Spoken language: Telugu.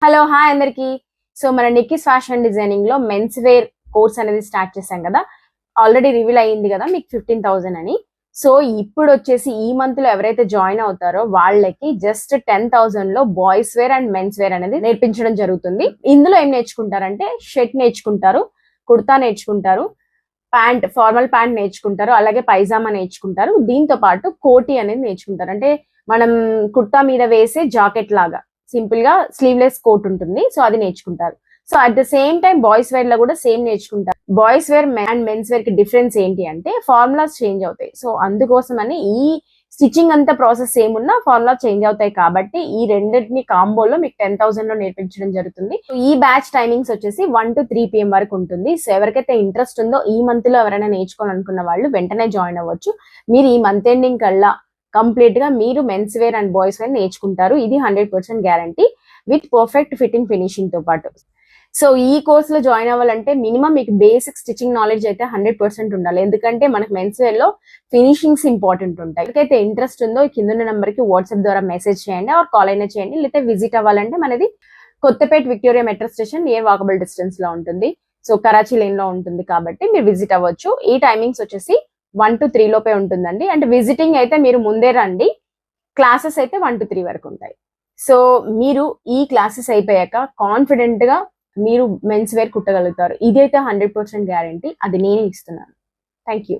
హలో హాయ్ అందరికి. సో మన నిక్కీస్ ఫ్యాషన్ డిజైనింగ్ లో మెన్స్ వేర్ కోర్స్ అనేది స్టార్ట్ చేశాం కదా. ఆల్రెడీ రివీల్ అయ్యింది కదా మీకు 15,000 అని. సో ఇప్పుడు వచ్చేసి ఈ మంత్ లో ఎవరైతే జాయిన్ అవుతారో వాళ్ళకి జస్ట్ 10,000 లో boys wear and men's wear అనేది నేర్పించడం జరుగుతుంది. ఇందులో ఏం నేర్చుకుంటారంటే షర్ట్ నేర్చుకుంటారు, కుర్తా నేర్చుకుంటారు, ప్యాంట్ ఫార్మల్ ప్యాంట్ నేర్చుకుంటారు, అలాగే పైజామా నేర్చుకుంటారు. దీంతో పాటు కోటి అనేది నేర్చుకుంటారు. అంటే మనం కుర్తా మీద వేసే జాకెట్ లాగా సింపుల్ గా స్లీవ్లెస్ కోట్ ఉంటుంది. సో అది నేర్చుకుంటారు. So at the same time boys wear లో కూడా సేమ్ నేర్చుకుంటారు. Boys wear and men's wear కి డిఫరెన్స్ ఏంటి అంటే ఫార్ములాస్ చేంజ్ అవుతాయి. సో అందుకోసమని ఈ స్టిచ్చింగ్ అంతా ప్రాసెస్ ఏమున్నా ఫార్ములా చేంజ్ అవుతాయి కాబట్టి ఈ రెండింటిని కాంబోలో మీకు 10,000 లో నేర్పించడం జరుగుతుంది. ఈ బ్యాచ్ టైమింగ్స్ వచ్చేసి 1 to 3 PM వరకు ఉంటుంది. సో ఎవరికైతే ఇంట్రెస్ట్ ఉందో ఈ మంత్ లో ఎవరైనా నేర్చుకోవాలనుకున్న వాళ్ళు వెంటనే జాయిన్ అవ్వచ్చు. మీరు ఈ మంత్ ఎండింగ్ కల్లా కంప్లీట్ గా మీరు men's wear and boys wear నేర్చుకుంటారు. ఇది 100% guarantee with perfect fitting finishing తో పాటు. సో ఈ కోర్స్ లో జాయిన్ అవ్వాలంటే మినిమం మీకు బేసిక్ స్టిచ్చింగ్ నాలెడ్జ్ అయితే 100% ఉండాలి. ఎందుకంటే మనకు మెన్స్ వేర్ లో ఫినిషింగ్స్ ఇంపార్టెంట్ ఉంటాయి. ఎవరికైతే ఇంట్రెస్ట్ ఉందో కింద నెంబర్ కి వాట్సాప్ ద్వారా మెసేజ్ చేయండి, ఆర్ కాల్ అయినా చేయండి. లేకపోతే విజిట్ అవ్వాలంటే మనది Kothapet Victoria metro station near walkable distance లో ఉంటుంది. సో కరాచీ లేన్ లో ఉంటుంది కాబట్టి మీరు విజిట్ అవ్వచ్చు. ఈ టైమింగ్స్ వచ్చేసి 1 to 3 లోపే ఉంటుందండి. అంటే విజిటింగ్ అయితే మీరు ముందే రండి, క్లాసెస్ అయితే 1 to 3 వరకు ఉంటాయి. సో మీరు ఈ క్లాసెస్ అయిపోయాక కాన్ఫిడెంట్ గా మీరు మెన్స్ వేర్ కుట్టగలుగుతారు. ఇదైతే 100% గ్యారంటీ. అది నేనే ఇస్తున్నాను. Thank you.